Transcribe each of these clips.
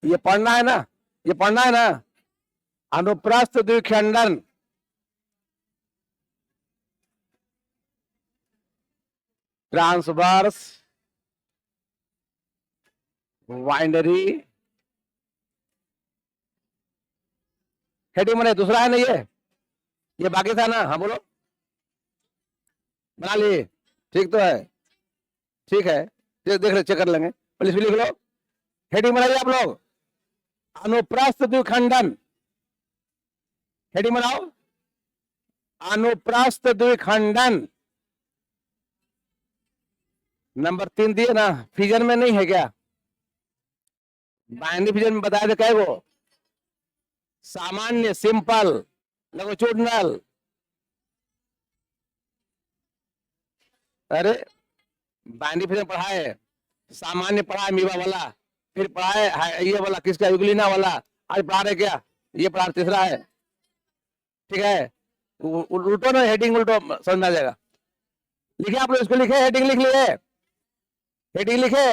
ये पढ़ना है ना, ये पढ़ना है ना। अनुप्रस्थ द्विखंडन, ट्रांसवर्स बाइंडरी हेडिंग बने, दूसरा है ना ये बाकी था ना। हाँ बोलो, बना लिए, ठीक तो है, ठीक है, देख ले, चेक कर लेंगे, पुलिस भी लिख लो। हेडिंग बनाइए आप लोग, अनुप्रस्थ द्विखंडन, हेडिंग बनाओ, अनुप्रस्थ द्विखंडन। नंबर 3 दिए ना, फिजन में नहीं है क्या? बाइनरी फिजन में बताया था क्या वो? सामान्य, सिंपल, लघुचूर्णल। अरे बाइनरी फिजन पढ़ा है, सामान्य पढ़ा है मीवा वाला, फिर पढ़ा है ये वाला किसका, यूग्लिना वाला। आज पढ़ा रहे क्या? ये पढ़ा, तीसरा है, ठीक है। उल्टो ना, हेडिंग उल्टो समझ में आ जाएगा। लिखे आप लोग, इसको लिखे, हेडिंग लिख लिए, हेडिंग लिखे।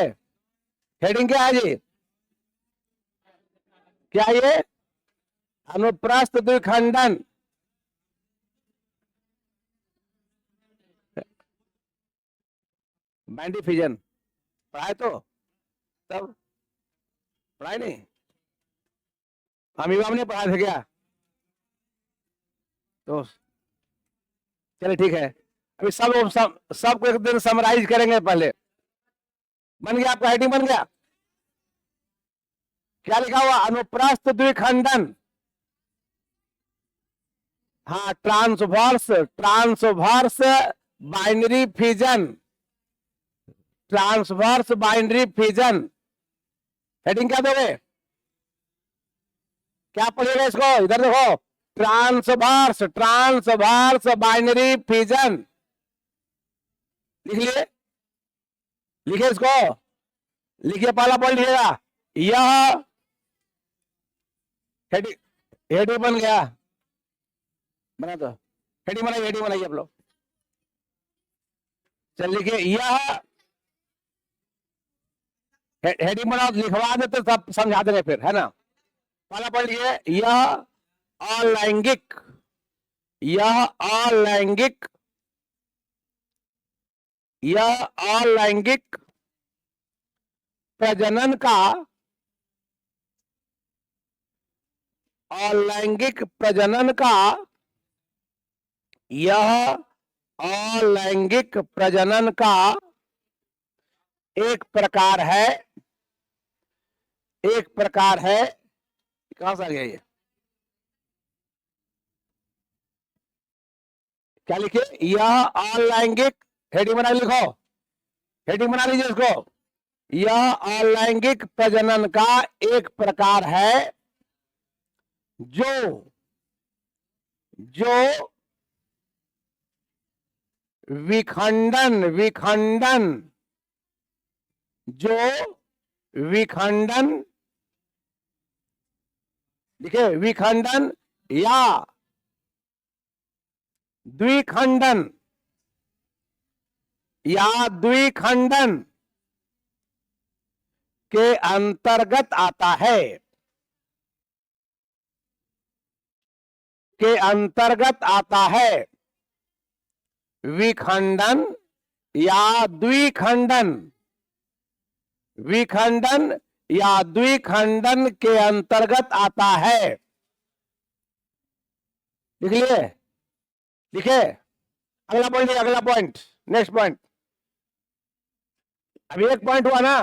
हेडिंग क्या है जी? क्या ये? अनुप्रस्थ द्विखंडन। बाइनरी फिजन पढ़ाए तो तब पढ़ाए नहीं, अमीबा ने पढ़ा था क्या? तो चलिए ठीक है, अभी सबको एक दिन समराइज करेंगे। पहले बन गया आपका, हेडिंग बन गया। क्या लिखा हुआ? अनुप्रस्थ द्विखंडन। हाँ, transverse, transverse binary fission, transverse binary fission. Heading क्या दोगे? क्या पढ़िएगा इसको? इधर देखो, ट्रांसवर्स, ट्रांसवर्स बाइनरी फिजन। लिख लिए, लिखिए इसको, लिखिए, पहला पॉइंट लिखिएगा। यह हेडिंग, हेडिंग बन गया, बना दो, हेडिंग बनाइए, हेडिंग बनाइए आप लोग। चल लिखिए, यह हेडिंग बनाओ, लिखवा देते सब समझा देंगे फिर, है ना। पहला पॉइंट लिखिए, यह अलैंगिक, यह अलैंगिक, यह अलैंगिक प्रजनन का, अलैंगिक प्रजनन का, यह अलैंगिक प्रजनन का एक प्रकार है, एक प्रकार है। कहां से आ गया ये? क्या लिखे? यह अलैंगिक, हेडिंग बना लिखो, हेडिंग बना लीजिए इसको। यह अलैंगिक प्रजनन का एक प्रकार है जो जो विखंडन, विखंडन, जो विखंडन, देखिए, विखंडन या द्विखंडन, या द्विखंडन के अंतर्गत आता है, के अंतर्गत आता है। विखंडन या द्विखंडन, विखंडन या द्विखंडन के अंतर्गत आता है। लिख लिए, लिखे। अगला पॉइंट, अगला पॉइंट, नेक्स्ट पॉइंट। अभी एक पॉइंट हुआ ना,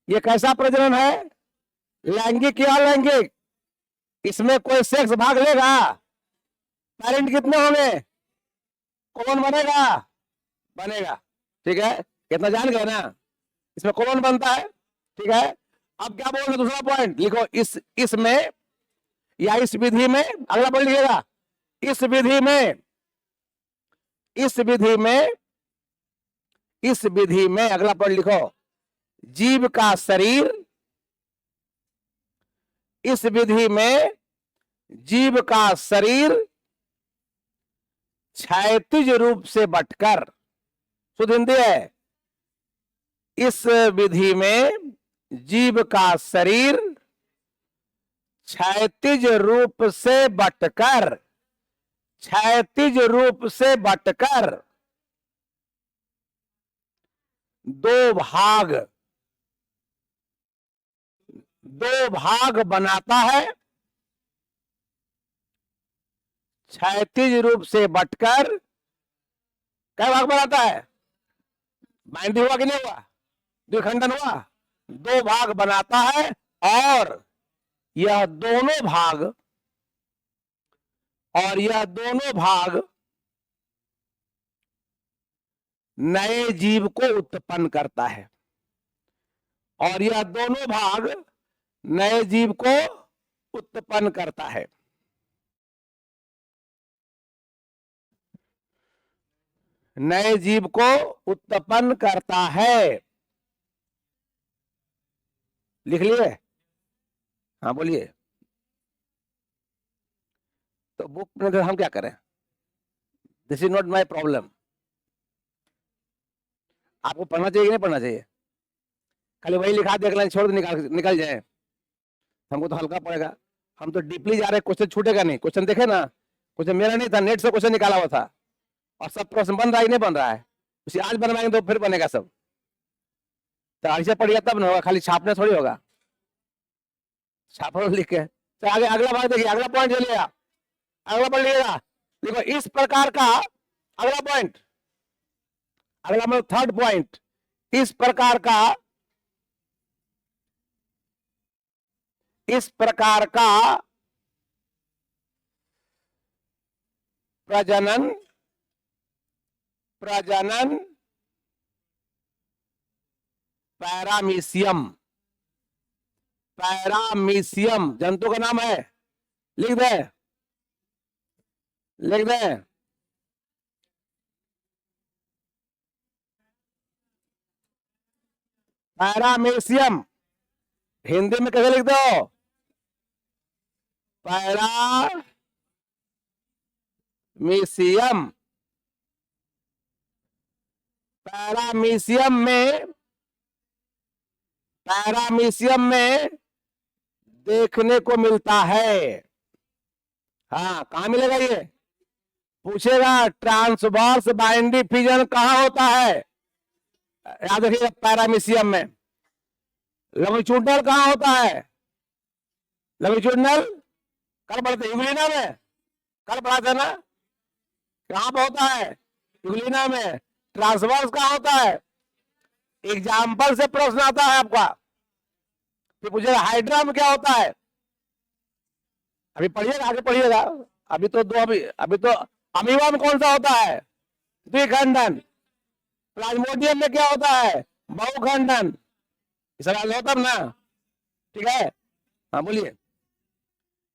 ये कैसा प्रजनन है? लैंगिक या अलैंगिक? इसमें कोई सेक्स भाग लेगा? पेरेंट कितने होंगे? कौन बनेगा? बनेगा, ठीक है, कितना जान गए ना, इसमें कौन बनता है, ठीक है। अब क्या बोल रहे? दूसरा पॉइंट लिखो, इसमें या इस विधि में, अगला पॉइंट लिखिएगा, इस विधि में, इस विधि में, इस विधि में, अगला पॉइंट लिखो, जीव का शरीर, इस विधि में जीव का शरीर क्षैतिज रूप से बटकर, शुद्ध हिंदी है, इस विधि में जीव का शरीर क्षैतिज रूप से बटकर, क्षैतिज रूप से बटकर दो भाग बनाता है। क्षैतिज रूप से बटकर क्या भाग बनाता है? बाइंडी हुआ कि नहीं हुआ? द्विखंडन हुआ, दो भाग बनाता है। और यह दोनों भाग नए जीव को उत्पन्न करता है। और यह दोनों भाग नए जीव को उत्पन्न करता है। नए जीव को उत्पन्न करता है। लिख लिए? हाँ बोलिए। तो बुक में हम क्या करें? This is not my problem. आपको पढ़ना चाहिए कि नहीं पढ़ना चाहिए? खाली वही लिखा देख लें, छोड़ निकल जाए, हमको तो हल्का पड़ेगा। हम तो डीपली जा रहे हैं, क्वेश्चन छूटेगा नहीं। क्वेश्चन देखे ना, क्वेश्चन मेरा नहीं था, नेट से क्वेश्चन निकाला हुआ था। और सब प्रश्न बन रहा है नहीं बन रहा है? उसे आज बनवाएंगे तो फिर बनेगा सब। तो ऐसे पढ़िए तब ना होगा, खाली छापने थोड़ी होगा। छापो लिख के तो आगे अगला बात देखिए, अगला पॉइंट चलिएगा, अगला पढ़ लीजिएगा। देखो इस प्रकार का अगला पॉइंट, अगला मतलब थर्ड पॉइंट, इस प्रकार का प्रजनन पैरामीशियम जंतु का नाम है। लिख दे पैरामीशियम। हिंदी में कैसे लिख दो? पैरामीशियम। पैरामीशियम में देखने को मिलता है। हाँ, कहां मिलेगा ये? पूछेगा ट्रांसवर्स बाइंडी फिजन कहां होता है? याद रखिएगा, पैरामीशियम में। लॉन्गिट्यूडनल कहां होता है? लॉन्गिट्यूडनल कल पढ़ते यूग्लिना में, कल पढ़ा था ना, कहां पर होता है? यूग्लिना में। ट्रांसवर्स कहां होता है? एग्जाम्पल से प्रश्न आता है आपका। फिर पूछेगा हाइड्रा में क्या होता है? अभी पढ़िएगा, आगे पढ़िएगा। अभी तो अमीबा में कौन सा होता है? द्विखंडन। प्लाज्मोडियम में क्या होता है? बहुखंडन। सवाल हो तब ना, ठीक है? हाँ बोलिए।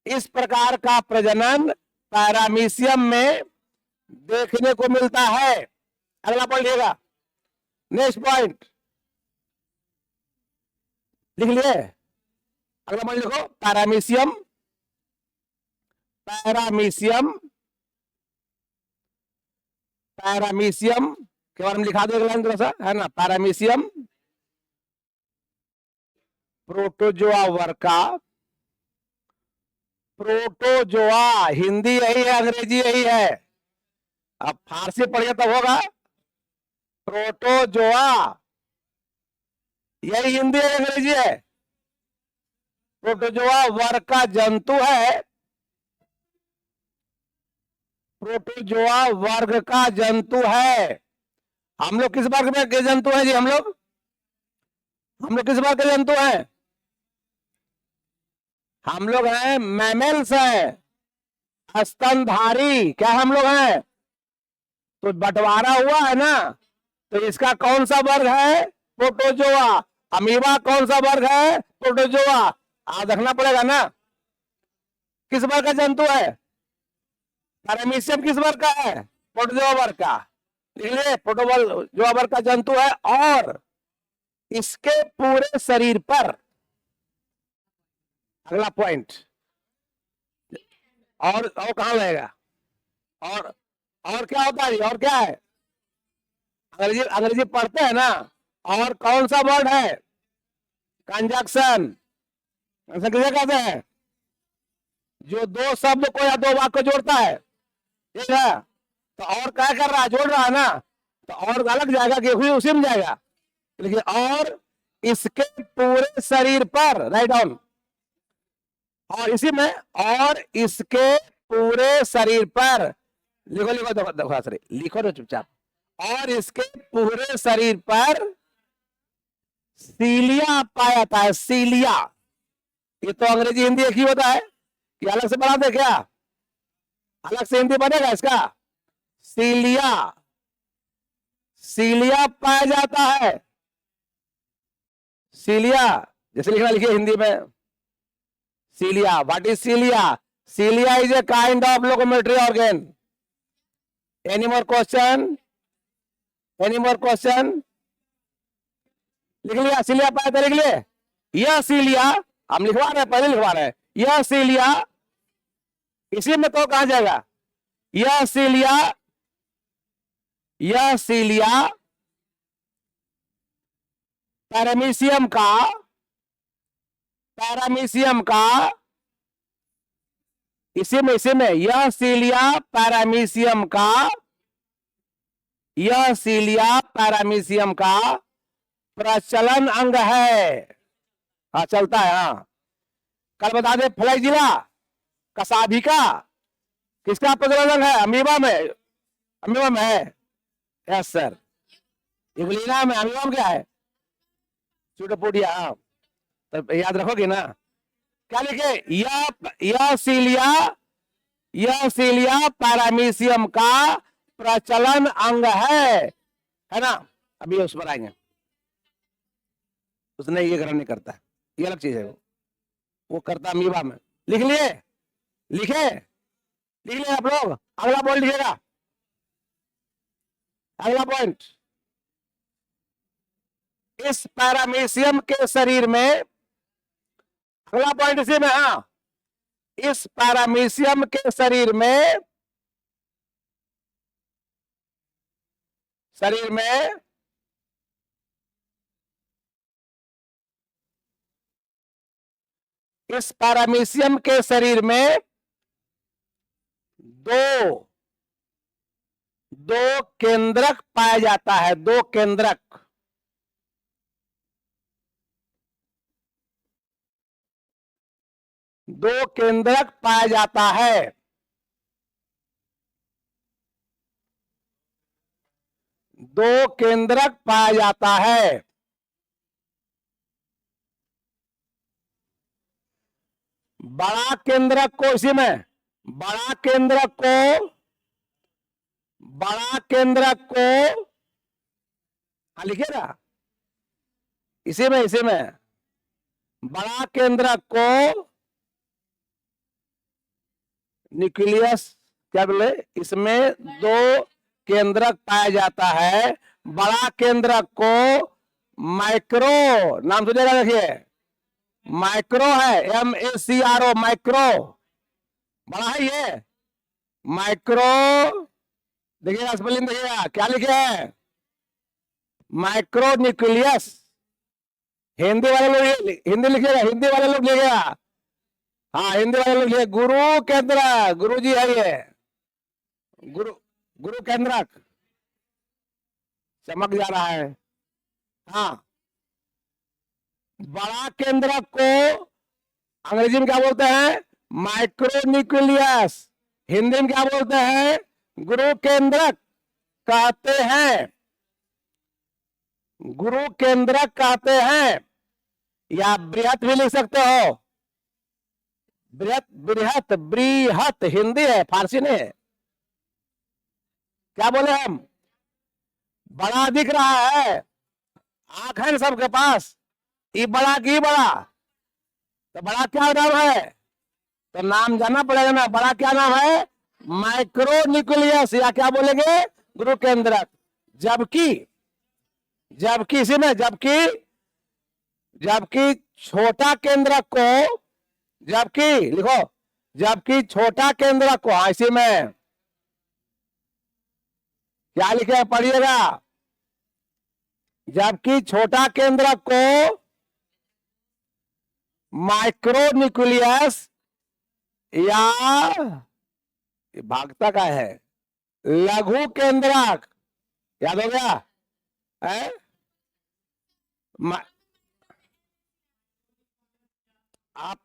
इस प्रकार का प्रजनन पैरामीशियम में देखने को मिलता है। अगला पढ़िएगा, नेक्स्ट पॉइंट लिख लिए। अगला पॉइंट लिखो, पैरामीशियम के बारे में लिखा दो लाइन थोड़ा सा, है ना। पैरामीशियम प्रोटोजोआ वर्ग का, प्रोटोजोआ हिंदी यही है, अंग्रेजी यही है। अब फारसी पढ़िए तब होगा। प्रोटोजोआ यही हिंदी है, अंग्रेजी है। प्रोटोजोआ वर्ग का जंतु है। प्रोटोजोआ वर्ग का जंतु है। हम लोग किस वर्ग में के जंतु हैं जी? हम लोग किस वर्ग के जंतु हैं? हम लोग हैं मैमल्स हैं, स्तनधारी। क्या हम लोग हैं? तो बंटवारा हुआ है ना, तो इसका कौन सा वर्ग है? प्रोटोजोआ। अमीबा कौन सा वर्ग है? प्रोटोजोआ। आज रखना पड़ेगा ना, किस वर्ग का जंतु है? पैरामीशियम किस वर्ग का है? प्रोटोजोआ वर्ग का। इसलिए प्रोटोजोआ वर्ग का जंतु है। और इसके पूरे शरीर पर, अगला पॉइंट, और कहां लगेगा? और क्या होता है? और क्या है? अंग्रेजी पढ़ते हैं ना। और कौन सा वर्ड है? कंजक्शन किसे कहते हैं? जो दो शब्द को या दो वाक्य को जोड़ता है, ठीक है। तो और क्या कर रहा है? जोड़ रहा है ना, तो और अलग जाएगा कि उसी में जाएगा। लिखिए, और इसके पूरे शरीर पर, राइट डाउन, और इसी में, और इसके पूरे शरीर पर, लिखो लिखो, देखो देखो सर, लिखो ना चुपचाप। और इसके पूरे शरीर पर सीलिया पाया जाता है। सीलिया, ये तो अंग्रेजी हिंदी एक ही होता है कि अलग से बना दे क्या? अलग से हिंदी बनेगा इसका? सीलिया, सीलिया पाया जाता है। सीलिया जैसे लिखना, लिखिए हिंदी में cilia. What is cilia? Cilia is a kind of locomotory organ. Any more question? Any more question? लिख लिया? सीलिया पाया था, लिख लिए? यह सीलिया, हम लिखवा रहे हैं, पहले लिखवा रहे हैं। यह सीलिया, इसी में तो कहा जाएगा? यह सीलिया, यह सीलिया पैरामीशियम का, पैरामीशियम का, इसी में यह सीलिया पैरामीशियम का, यह सीलिया पैरामीशियम का प्रचलन अंग है। हाँ चलता है। हाँ, कल बता दे, फ्लैजिला कसाभिका किसका प्रचलन अंग है? अमीबा में, अमीबा में है। Yes sir. इवलिना में, अमीबा में क्या है? चूटोपोडिया। हाँ, तो याद रखोगे ना? क्या लिखे? यह सीलिया, यह सीलिया पैरामीशियम का प्रचलन अंग है ना? अभी उस पर आएंगे। उसने ये ग्रहण नहीं करता, ये अलग चीज है। वो करता अमीबा में। लिख लिए? लिखे? लिख लिए आप लोग? अगला पॉइंट लिखिएगा, अगला पॉइंट। इस पैरामीशियम के शरीर में, अगला पॉइंट इसी में। हाँ, इस पैरामीशियम के शरीर में, शरीर में इस पैरामीशियम के शरीर में दो केंद्रक पाया जाता है। दो केंद्रक, दो केंद्रक पाया जाता है। दो केंद्रक पाया जाता है। बड़ा केंद्रक को, इसी में बड़ा केंद्रक को, बड़ा केंद्रक को, हाँ लिखिए ना, इसी में बड़ा केंद्रक को न्यूक्लियस क्या बोले? इसमें दो केंद्रक पाया जाता है। बड़ा केंद्रक को माइक्रो, नाम सुनेगा, देखिए माइक्रो है, MACRO, माइक्रो। बड़ा है ये माइक्रो। देखिएगा स्पेलिंग, देखिएगा क्या लिखे है? Micro nucleus. हिंदी वाले लोग हिंदी लिखिएगा, हिंदी वाले लोग लिखिएगा। हाँ, हिंदी वाले लोग लिखे गुरु केंद्र, गुरु जी है ये, गुरु, गुरु केंद्रक। चमक जा रहा है। हाँ, बड़ा केंद्रक को अंग्रेजी में क्या बोलते हैं? Micro nucleus. हिंदी में क्या बोलते हैं? गुरु केंद्रक कहते हैं, गुरु केंद्रक कहते हैं। या बृहत भी लिख सकते हो। बृहत, बृहत, बृहत हिंदी है, फारसी नहीं है। क्या बोले हम? बड़ा दिख रहा है, आंख है सबके पास, ये बड़ा की बड़ा, तो बड़ा क्या नाम है? तो नाम जानना पड़ेगा ना। बड़ा क्या नाम है? माइक्रो न्यूक्लियस, या क्या बोलेंगे? गुरु केंद्रक। जबकि, जबकि इसी में, जबकि छोटा केंद्रक को, जबकि लिखो, जबकि छोटा केंद्रक को, हाँ इसी में क्या लिखे पढ़िएगा? जबकि छोटा केंद्रक को माइक्रोन्यूक्लियस या भागता का है लघु केंद्रक, याद हो गया है? आप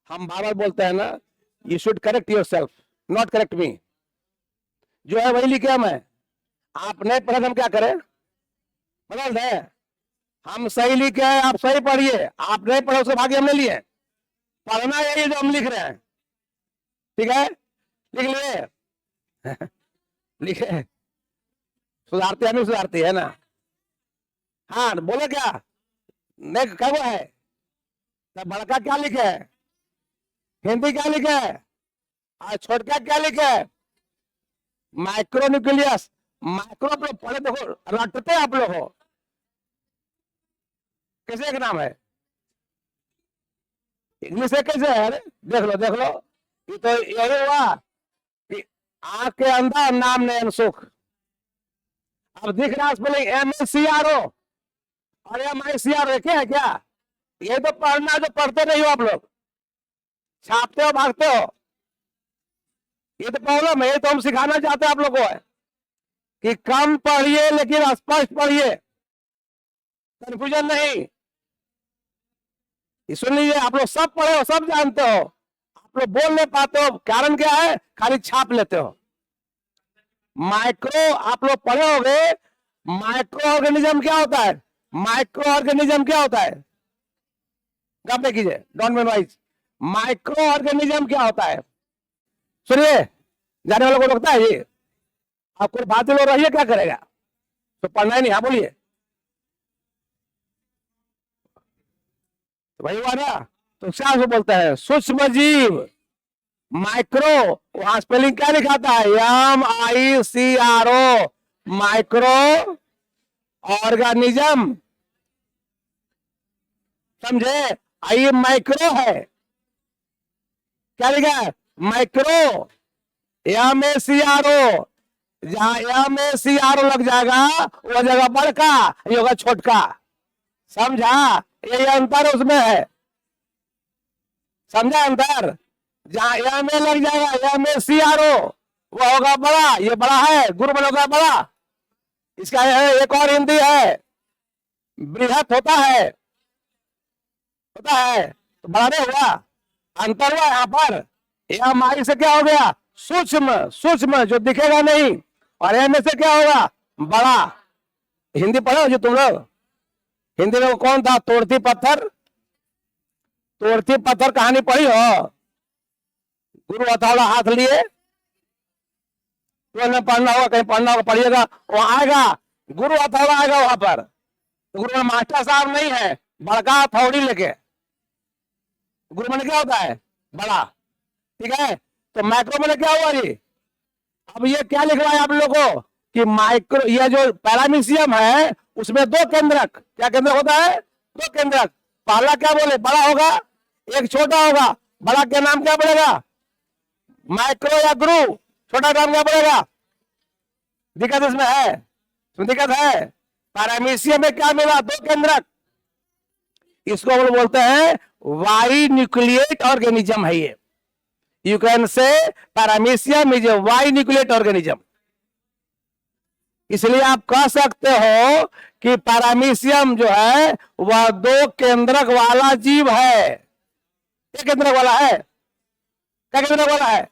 हम बार बार बोलते हैं ना, you should correct your self, not correct मी। जो है वही लिखे मैं, आप नहीं पढ़े हम क्या करें, बदल दें। हम सही लिखे हैं, आप सही पढ़िए, आप नहीं पढ़े उसके भाग्य हमने लिए। पढ़ना यही जो हम लिख रहे हैं, ठीक है, लिख लिए लिखे, सुधारते हैं नहीं सुधारती है ना। हाँ बोले क्या, नहीं क्या वो है, तो बड़का क्या लिखे है, हिंदी क्या लिखे है, और छोटका क्या लिखे है, माइक्रोन्यूक्लियस। माइक्रो आप लोग पढ़े, देखो रटते आप लोग हो, कैसे एक नाम है, इंग्लिश से कैसे है, अरे देख लो देख लो, ये तो यही हुआ कि आंख के अंदर नाम नयन सुख। अब दिख रहा है स्पेलिंग MACRO और MICRO क्या है क्या, ये तो पढ़ना, जो पढ़ते नहीं हो आप लोग, छापते हो भागते हो, ये तो प्रॉब्लम है। ये तो हम सिखाना चाहते हैं आप लोगों को है कि कम पढ़िए लेकिन स्पष्ट पढ़िए, कंफ्यूजन नहीं। सुन लीजिए, आप लोग सब पढ़े हो, सब जानते हो, आप लोग बोल नहीं पाते हो, कारण क्या है, खाली छाप लेते हो। माइक्रो आप लोग पढ़े होंगे, माइक्रो ऑर्गेनिज्म क्या होता है, माइक्रो ऑर्गेनिज्म क्या होता है, गप कीजिए, डोंट मेमोराइज। माइक्रो ऑर्गेनिज्म क्या होता है, सुनिए, जाने वालों को लगता है ये आपको बात लोग रहिए, क्या करेगा, तो पढ़ना ही नहीं। हाँ बोलिए, तो वही हुआ ना, तो क्या से बोलते हैं, सूक्ष्म जीव, माइक्रो, वहां स्पेलिंग क्या लिखाता है, MICRO, माइक्रो ऑर्गेनिज्म, समझे, आई माइक्रो है, क्या लिखा है, माइक्रो, MACRO, जहां MACRO लग जाएगा वो जगह बड़का, ये होगा छोटका, समझा, यही अंतर उसमें है, समझा अंतर, जहां MA लग जाएगा MACRO वो होगा बड़ा, ये बड़ा है, गुरु बनोगा बड़ा, इसका एक और हिंदी है, बृहत होता है तो बड़ा नहीं हुआ, अंतर हुआ यहाँ पर। MI से क्या हो गया, सूक्ष्म, सूक्ष्म जो दिखेगा नहीं, और MA से क्या होगा, बड़ा। हिंदी पढ़ो जो तुम लोग, हिंदी में कौन था, तोड़ती पत्थर, तोड़ती पत्थर कहानी पढ़ी हो, गुरु हथौड़ा हाथ लिए, तो पढ़ना होगा, कहीं पढ़ना होगा, पढ़िएगा, वहां आएगा गुरु हथौड़ा आएगा वहां पर, तो गुरु मास्टर साहब नहीं है, बड़का हथौड़ी लेके, गुरु मैंने क्या होता है, बड़ा, ठीक है। तो माइक्रो मैंने क्या हुआ जी, अब ये क्या लिख रहा है आप लोगों को कि माइक्रो, ये जो पैरामीशियम है उसमें दो केंद्रक, क्या केंद्रक होता है, दो केंद्रक, पहला क्या बोले, बड़ा होगा, एक छोटा होगा, बड़ा के नाम क्या पड़ेगा, माइक्रो या गुरु, छोटा नाम क्या पड़ेगा, दिक्कत इसमें है, दिक्कत है। पैरामीशियम में क्या मिला, दो केंद्रक, इसको हम बोलते हैं वाई न्यूक्लिएट ऑर्गेनिज्म है ये, you can say paramecium is a binucleate organism. इसलिए आप कह सकते हो कि पैरामीशियम जो है वह दो केंद्रक वाला जीव है, एक केंद्रक वाला है, क्या केंद्रक वाला है,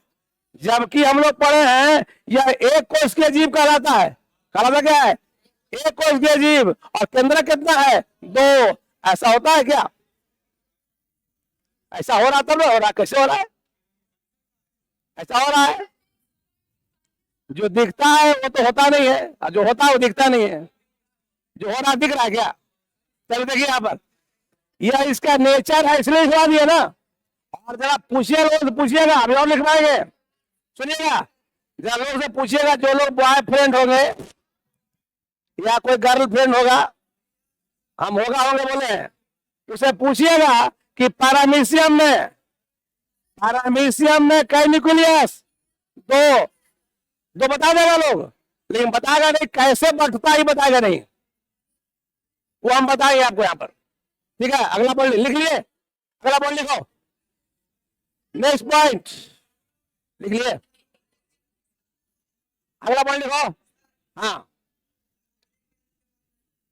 जबकि हम लोग पढ़े हैं यह एक कोश के जीव कहलाता है, कहलाता क्या है, एक कोश के जीव, और केंद्रक कितना है, दो। ऐसा होता है क्या, ऐसा हो रहा तब हो रहा, कैसे हो रहा है, ऐसा हो रहा है, जो दिखता है वो तो होता नहीं है, और जो होता है वो दिखता नहीं है, जो हो रहा दिख रहा है क्या। चलो देखिए यहाँ पर, यह इसका नेचर है, इसलिए लिखवा दिया ना, और जरा पूछिएगा तो पूछिएगा, अभी और लिखवाएंगे, सुनिएगा, जरा लोग से पूछिएगा, जो लोग बॉय फ्रेंड होंगे या कोई गर्ल फ्रेंड होगा, हम होगा होंगे बोले हैं, उसे पूछिएगा कि पैरामीशियम में कई न्यूक्लियस, दो, दो बता देगा लोग, लेकिन बताएगा नहीं कैसे बढ़ता ही बताएगा नहीं, वो हम बताएंगे आपको यहाँ पर, ठीक है। अगला पढ़ लिख लिए, अगला पॉइंट लिखो, नेक्स्ट पॉइंट लिख लिए, अगला पॉइंट लिखो। हाँ,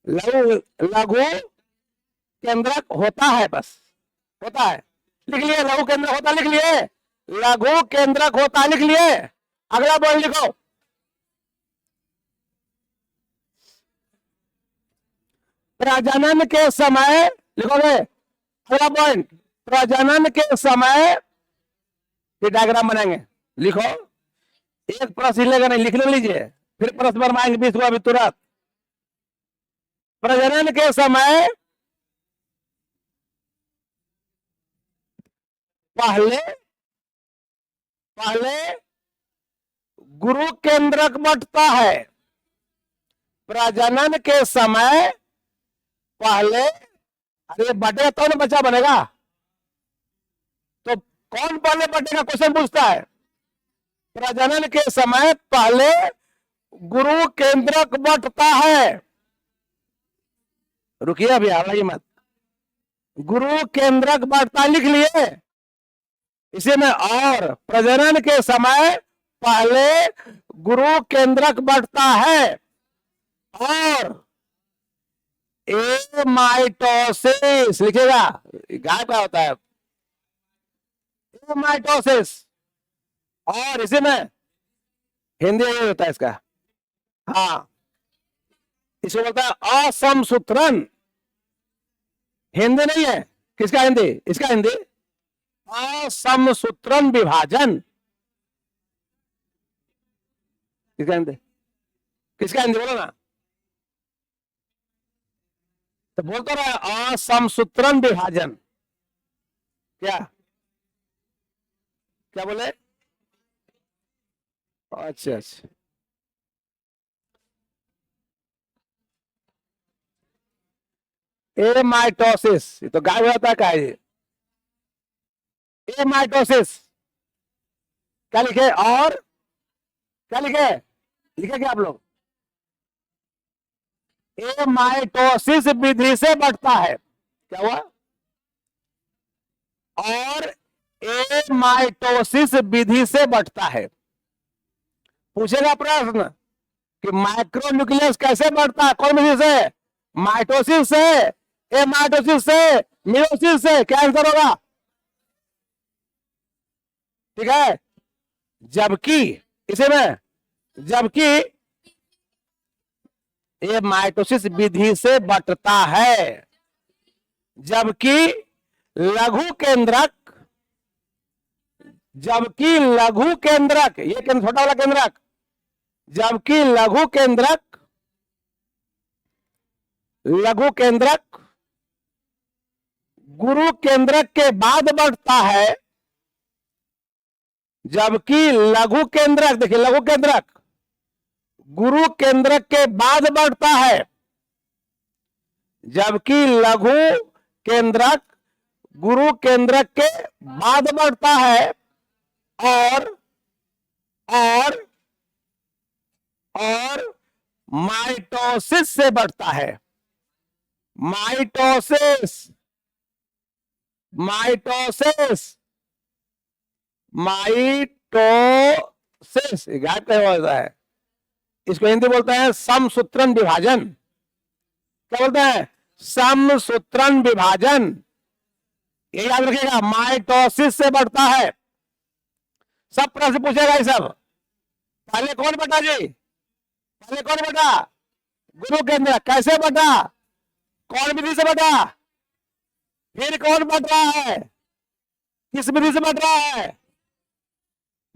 लघु लघु केंद्रक होता है, बस होता है, लिख लिए, लघु केंद्रक होता, लिख लिए, लघु केंद्रक होता, लिख लिए। अगला पॉइंट लिखो, प्रजनन के समय, लिखोगे अगला पॉइंट, प्रजनन के समय ये डायग्राम बनाएंगे, लिखो, एक प्रश्न लेगा नहीं, लिख लीजिए, फिर प्रश्न बनवाएंगे 20 को अभी तुरंत। प्रजनन के समय पहले पहले गुरु केंद्रक बढ़ता है, प्रजनन के समय पहले, अरे बटेगा तो ना बच्चा बनेगा, तो कौन पहले बटेगा क्वेश्चन पूछता है। प्रजनन के समय पहले गुरु केंद्रक बढ़ता है, रुकिए अभी आवाइए मत, गुरु केंद्रक बढ़ता, लिख लिए इसी में, और प्रजनन के समय पहले गुरु केंद्रक बढ़ता है, और एमाइटोसिस लिखेगा, गाय का होता है एमाइटोसिस, और इसी में हिंदी यही होता है इसका, हाँ, इसको बोलता है असमसूत्रण, हिंदी नहीं है, किसका हिंदी, इसका हिंदी असमसूत्रण विभाजन, किसका हिंदी, किसका हिंदी बोलो ना, तो बोलता रहा असमसूत्रण विभाजन, क्या क्या बोले, अच्छा अच्छा, एमाइटोसिस, ये तो गायब होता है, क्या है ये, एमाइटोसिस, क्या लिखे, और क्या लिखे, लिखे क्या आप लोग, एमाइटोसिस विधि से बढ़ता है, क्या हुआ, और एमाइटोसिस विधि से बढ़ता है। पूछेगा प्रश्न कि माइक्रोन्यूक्लियस कैसे बढ़ता है, कौन विधि से, माइटोसिस से, एमाइटोसिस से, मियोसिस से, क्या आंसर होगा, ठीक है। जबकि इसे में, जबकि ये माइटोसिस विधि से बढ़ता है, जबकि लघु केंद्रक, जबकि लघु केंद्रक, ये छोटा वाला केंद्रक, जबकि लघु केंद्रक, लघु केंद्रक गुरु केंद्रक के बाद बढ़ता है, जबकि लघु केंद्रक, देखिए लघु केंद्रक गुरु केंद्रक के बाद बढ़ता है, जबकि लघु केंद्रक गुरु केंद्रक के बाद बढ़ता है, और और और माइटोसिस से बढ़ता है, माइटोसिस, माइटोसिस, माइटोसिस गायब क्या होता है, इसको हिंदी बोलते हैं समसूत्रण विभाजन, क्या बोलते हैं, समसूत्रण विभाजन, ये याद रखिएगा, माइटोसिस से बढ़ता है। सब प्रश्न पूछेगा ये सब, पहले कौन बटा जी, पहले कौन बटा, गुरु केंद्र, कैसे बटा, कौन विधि से बटा, फिर कौन बट रहा है, किस विधि से बट रहा है,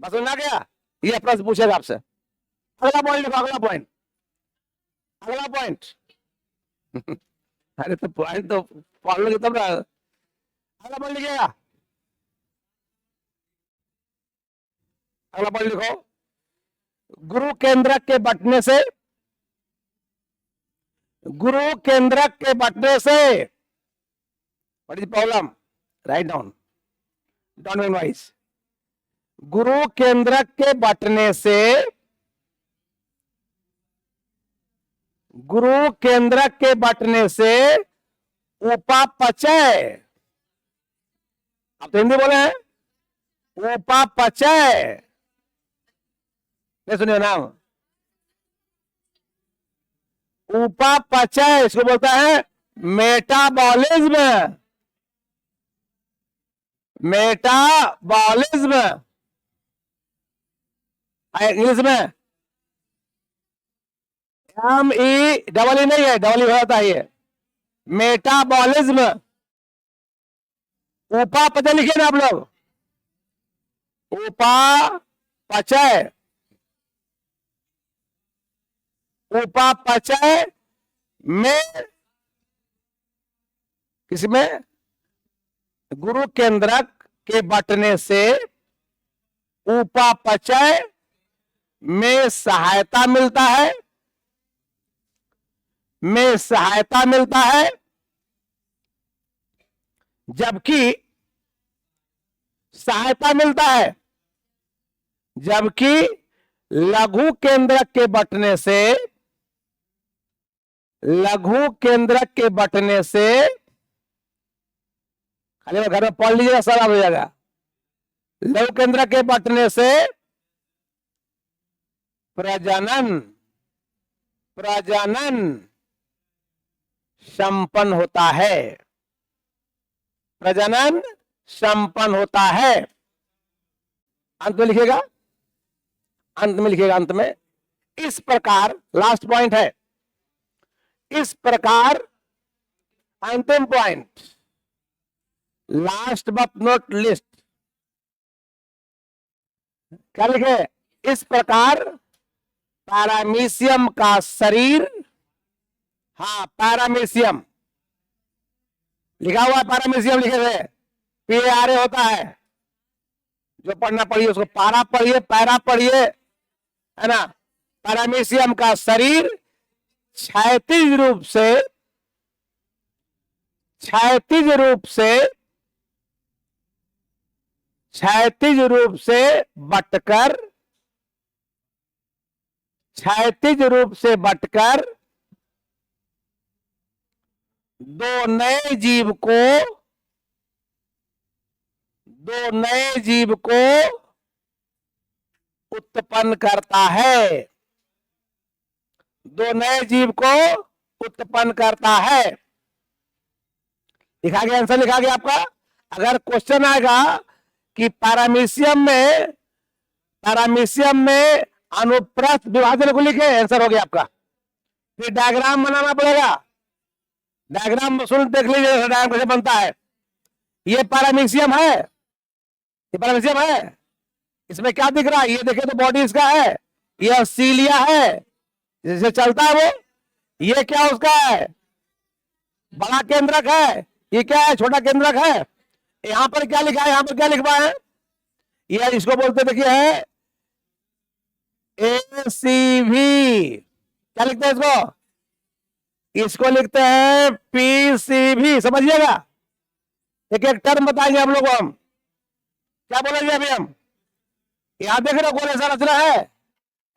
बस सुनना गया, ये प्रश्न पूछेगा आपसे। अगला पॉइंट लिखो, अगला पॉइंट, अगला पॉइंट अरे तो पॉइंट तो पढ़ लोगे तब ना, अगला पॉइंट लिखिएगा, अगला पॉइंट लिखो, गुरु केंद्रक के बटने से, गुरु केंद्रक के बटने से, what is problem, write down, don't memorise, गुरु केंद्रक के बटने से, गुरु केंद्रक के बटने से उपापचय, आप तो हिंदी बोले हैं। उपापचय, नहीं सुनिए नाम, उपापचय इसको बोलता है मेटाबॉलिज्म। मेटाबॉलिज्म इंग्लिश में ME नहीं है, डबल ई होता है ये, मेटाबॉलिज्म। उपापचय लिखिए ना आप लोग, उपापचय, उपापचय में किसमें, गुरु केंद्रक के बंटने से उपापचय में सहायता मिलता है, में सहायता मिलता है, जबकि सहायता मिलता है, जबकि लघु केंद्रक के बंटने से, लघु केंद्रक के बंटने से, खाली घर में पढ़ लीजिएगा सारा हो जाएगा। लघु केंद्रक के बंटने से प्रजनन, प्रजनन संपन्न होता है, प्रजनन संपन्न होता है। अंत में लिखिएगा, अंत में लिखिएगा, अंत में इस प्रकार, लास्ट पॉइंट है, इस प्रकार, अंतिम point, last but not list, क्या लिखे, इस प्रकार पैरामीशियम का शरीर, हाँ पैरामीशियम लिखा हुआ, पैरामीशियम लिखे थे, PARA होता है, जो पढ़ना पढ़िए उसको, पारा पढ़िए, पैरा पढ़िए, है ना। पैरामीशियम का शरीर क्षैतिज रूप से, क्षैतिज रूप से, क्षैतिज रूप से बटकर, क्षैतिज रूप से बटकर दो नए जीव को, दो नए जीव को उत्पन्न करता है, दो नए जीव को उत्पन्न करता है। लिखा गया, आंसर लिखा गया आपका। अगर क्वेश्चन आएगा कि पैरामीशियम में, पैरामीशियम में अनुप्रस्थ विभाजन को लिखे, आंसर हो गया आपका। फिर डायग्राम बनाना पड़ेगा, डायग्राम सुन देख लीजिए डायग्राम कैसे बनता है। ये पैरामीशियम है, ये पैरामीशियम है, इसमें क्या दिख रहा है, ये देखे तो बॉडी इसका है, ये सीलिया है, जैसे चलता है वो, ये क्या उसका है, बड़ा केंद्रक है, ये क्या है, छोटा केंद्रक है। यहां पर क्या लिखा है, यहां पर क्या लिखा है, ये इसको बोलते देखिए है ACV, क्या लिखते हैं इसको, इसको लिखते हैं PCV, समझिएगा। एक एक टर्म बताएंगे हम लोग को, हम क्या बोलेंगे अभी हम, यहां देख रहे हो कौन ऐसा रचना है।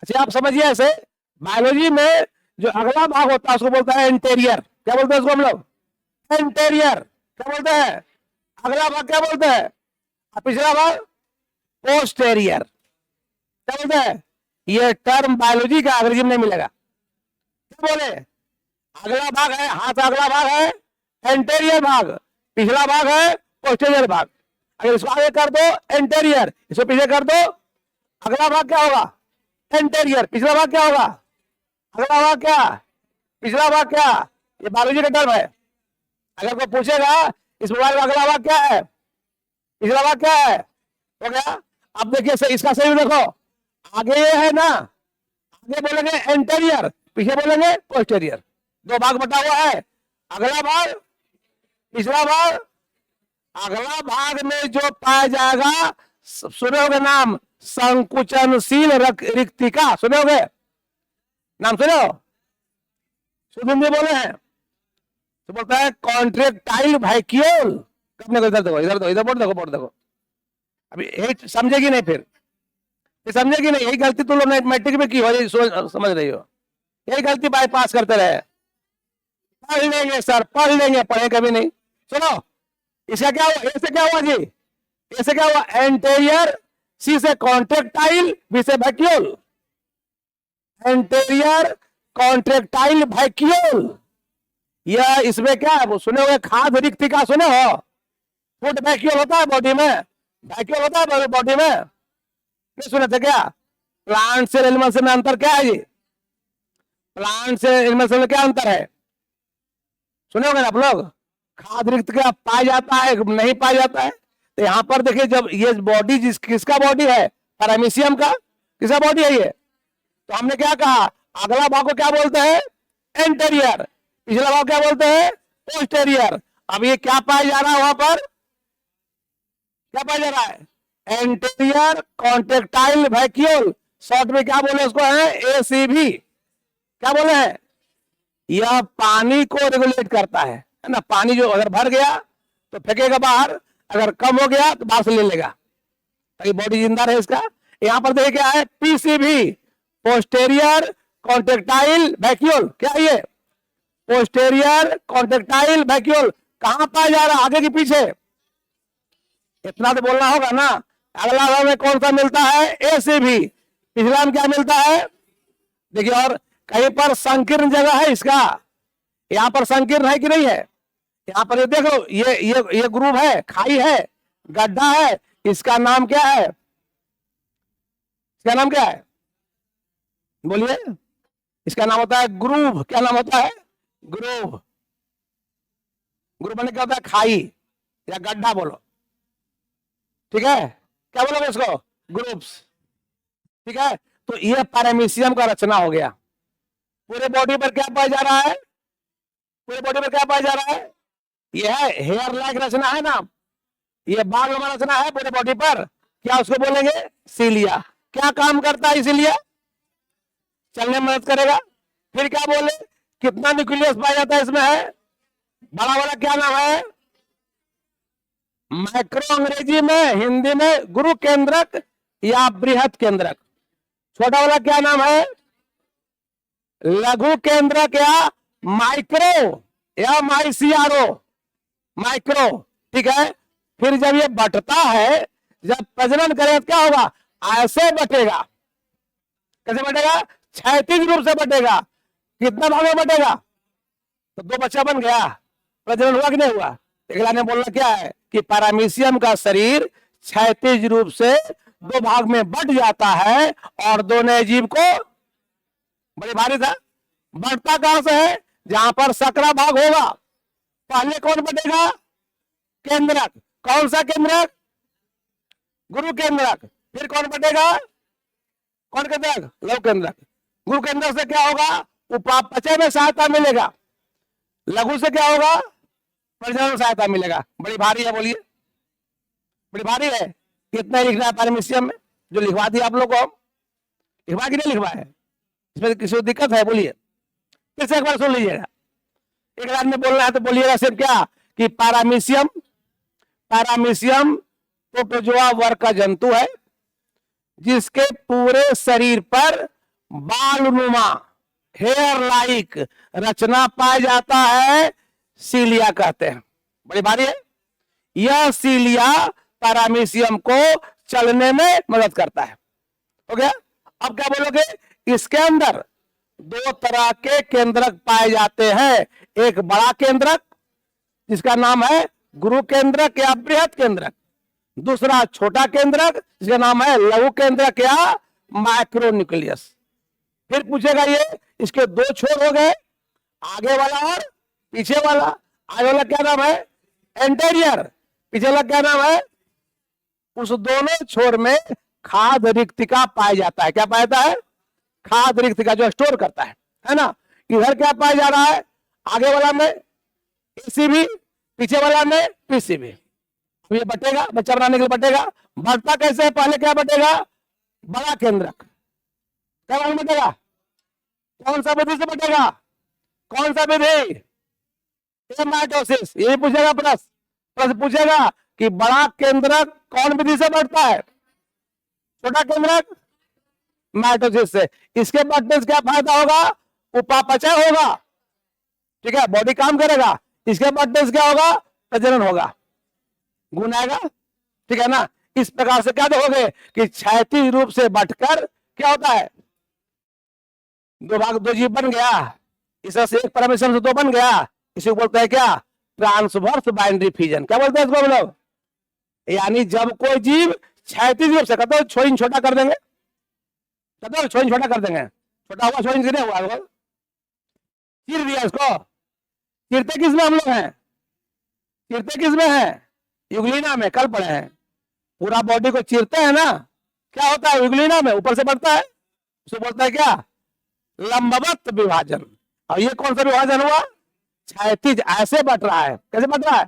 अच्छा आप समझिए, ऐसे बायोलॉजी में जो अगला भाग होता है उसको बोलता है एंटेरियर, क्या बोलते हैं उसको हम लोग, एंटेरियर, क्या बोलते हैं, अगला भाग क्या बोलते हैं, पिछला भाग पोस्टेरियर, क्या बोलते हैं। ये टर्म बायोलॉजी का अंग्रेजी में नहीं मिलेगा, क्या बोले, अगला भाग है, हाथ अगला भाग है एंटेरियर भाग, पिछला भाग है पोस्टेरियर भाग। अगर इसको आगे कर दो एंटेरियर, इसको पीछे कर दो, अगला भाग क्या होगा, एंटेरियर, पिछला भाग क्या होगा, अगला भाग क्या, पिछला भाग क्या। ये बायोलॉजी का टर्म है। अगर कोई पूछेगा इस मोबाइल का अगला भाग क्या है, पिछला भाग क्या है, हो गया। अब देखिए इसका सही देखो, आगे ये है ना, आगे बोलेंगे एंटेरियर, पीछे बोलेंगे पोस्टेरियर, दो भाग बटा हुआ है, अगला भाग पिछला भाग। अगला भाग में जो पाया जाएगा, सुने होगे नाम, संकुचनशील रिक्तिका, सुने होगे नाम, सुने हो, शुद्ध हिंदी बोले हैं तो बोलता है कॉन्ट्रेक्टाइल वैक्यूल। करने को इधर देखो, इधर देखो, इधर बोर्ड देखो, बोर्ड देखो, अभी यही समझेगी नहीं, फिर समझेगी नहीं, यही गलती तुम लोग मैट्रिक में की हो, समझ रही हो, यही गलती बाईपास करते रहे। पढ़ लेंगे सर, पढ़ लेंगे, पढ़े कभी नहीं। सुनो इसका क्या हुआ, इससे क्या हुआ जी, ऐसे क्या हुआ, एंटेरियर, सी से कॉन्ट्रेक्टाइल, बी से वैक्यूल, एंटेरियर कॉन्ट्रेक्टाइल वैक्यूल। यह इसमें क्या है, वो सुने हुए खाद्य रिक्तिका सुने हो, फूड वैक्यूल होता है बॉडी में, वैक्यूल होता है बॉडी में, नहीं सुने थे क्या? प्लांट से एनिमल से में अंतर क्या है जी? प्लांट से एनिमल से में क्या अंतर है, सुने होंगे ना आप लोग? खाद्य रिक्तिका पाया जाता है, नहीं पाया जाता है। तो यहां पर देखिए, जब ये बॉडी किसका बॉडी है, पैरामीशियम का, किसका बॉडी है ये? तो हमने क्या कहा, अगला भाग को क्या बोलते हैं, एंटेरियर, पिछला भाग क्या बोलते हैं, पोस्टेरियर। अब ये क्या पाया जा रहा है वहां पर, क्या पाया जा रहा है, एंटेरियर कॉन्ट्रेक्टाइल वैक्यूल, शॉर्ट में क्या बोले उसको है, एसीवी। क्या बोले हैं, यह पानी को रेगुलेट करता है ना, पानी जो अगर भर गया तो फेंकेगा बाहर, अगर कम हो गया तो बाहर से ले लेगा, ताकि बॉडी जिंदा रहे इसका। यहां पर देखिए क्या है, पीसीवी, पोस्टेरियर कॉन्ट्रेक्टाइल वैक्यूल। क्या ये, पोस्टेरियर कॉन्ट्रेक्टाइल वैक्यूल कहां पाया जा रहा है, आगे की पीछे? इतना तो बोलना होगा ना। अगला में कौन सा मिलता है, एसीवी, पिछला में क्या मिलता है, देखिए। और कहीं पर संकीर्ण जगह है इसका, यहां पर संकीर्ण है कि नहीं है? यहां पर ये देखो, ये ग्रुव है, खाई है, गड्ढा है, इसका नाम क्या है, इसका नाम क्या है, बोलिए? इसका नाम होता है ग्रूव। क्या नाम होता है, ग्रूव। ग्रूव मैंने क्या होता है, खाई या गड्ढा बोलो, ठीक है? क्या बोलोगे इसको, ग्रुप्स, ठीक है? तो ये पैरामीशियम का रचना हो गया। पूरे बॉडी पर क्या पाया जा रहा है, पूरे बॉडी पर क्या पाया जा रहा है, यह है हेयर लाइक रचना है ना, ये बाल वाला रचना है पूरे बॉडी पर, क्या उसको बोलेंगे, सीलिया। क्या काम करता है सीलिया, चलने में मदद करेगा। फिर क्या बोले, कितना न्यूक्लियस पाया जाता है इसमें, है बड़ा वाला क्या नाम है, माइक्रो अंग्रेजी में, हिंदी में गुरु केंद्रक या बृहत केंद्रक। छोटा वाला क्या नाम है, लघु केंद्रक या माइक्रो या माइसियारो, माइक्रो, ठीक है? फिर जब ये बटता है, जब प्रजनन करेगा क्या होगा, ऐसे बटेगा। कैसे बटेगा, क्षैतिज रूप से बटेगा। कितना भाग में बटेगा, तो 2 बच्चा बन गया, प्रजनन हुआ कि नहीं हुआ? अगला ने बोलना क्या है कि पैरामीशियम का शरीर क्षैतिज रूप से 2 भाग में बट जाता है, और 2 नए जीव को, बड़े भारी था, बढ़ता कहां से है, जहां पर सकरा भाग होगा। पहले कौन बटेगा, केंद्रक। कौन सा केंद्रक, गुरु केंद्रक। फिर कौन बटेगा, कौन केंद्रक, लघु केंद्रक। गुरु केंद्रक से क्या होगा, उपापचय में सहायता मिलेगा। लघु से क्या होगा, प्रजनन में सहायता मिलेगा। बड़ी भारी है, बोलिए, बड़ी भारी है। कितना लिखना है पैरामीशियम में, जो लिखवा दिया आप लोग को, हम लिखवा कि नहीं लिखवा है, इसमें किसी को दिक्कत है, बोलिए? फिर से एक बार सुन लीजिएगा, एक बार में बोलना है तो बोलिएगा सिर्फ क्या, कि पैरामीशियम, पैरामीशियम प्रोटोजोआ वर्ग का जंतु है, जिसके पूरे शरीर पर बालनुमा, हेयर लाइक रचना पाया जाता है, सीलिया कहते हैं। बड़ी भारी है। यह सीलिया पैरामीशियम को चलने में मदद करता है। हो गया? अब क्या बोलोगे, इसके अंदर 2 तरह के केंद्रक पाए जाते हैं। एक बड़ा केंद्रक जिसका नाम है गुरु केंद्रक या बृहत केंद्रक, दूसरा छोटा केंद्रक जिसका नाम है लघु केंद्रक या माइक्रो न्यूक्लियस। फिर पूछेगा ये, इसके 2 छोर हो गए, आगे वाला और पीछे वाला। आगे वाला क्या नाम है, एंटेरियर, पीछे वाला क्या नाम है, उस दोनों छोर में खाद्य रिक्तिका पाया जाता है। क्या पाया जाता है, खाद्य रिक्तिका, जो स्टोर करता है ना। इधर क्या पाया जा रहा है, आगे वाला में एसीबी, पीछे वाला में पीसीबी। ये बटेगा, बच्चा बनाने के लिए बटेगा। बढ़ता कैसे है, पहले क्या बटेगा, बड़ा केंद्रक। क्या बटेगा, कौन सा विधि से बटेगा, कौन सा विधि, माइटोसिस। यही पूछेगा प्रश्न पूछेगा कि बड़ा केंद्रक कौन विधि से बढ़ता है, छोटा केंद्रक माइटोसिस से। इसके बढ़ने से क्या फायदा होगा, उपापचय होगा, ठीक है, बॉडी काम करेगा। इसके बढ़ने से क्या होगा, प्रजनन होगा, गुण आएगा, ठीक है ना। इस प्रकार से क्या देखोगे कि क्षैतिज रूप से बंटकर क्या होता है, दो भाग दो जीव बन गया, इस तरह से एक परमेश्वर से दो बन गया, इसे बोलते हैं क्या, ट्रांसवर्स बाइनरी फिजन। क्या बोलते हैं इसको हम लोग, यानी जब कोई जीव क्षैतिज रूप से, कहते हो 6 इंच छोटा कर देंगे, कहते हो 6 इंच छोटा कर देंगे, छोटा हुआ 6 इंच नहीं हुआ, चीर दिया इसको, चीरते किसमें हम लोग हैं, चीरते किसमें है, युगलिना में, कल पढ़े हैं, पूरा बॉडी को चीरते हैं ना, क्या होता है युगलिना में ऊपर से बढ़ता है, उसे बोलता है क्या, लंबवत विभाजन। और ये कौन सा विभाजन हुआ, क्षैतिज, ऐसे बढ़ रहा है, कैसे बढ़ रहा है,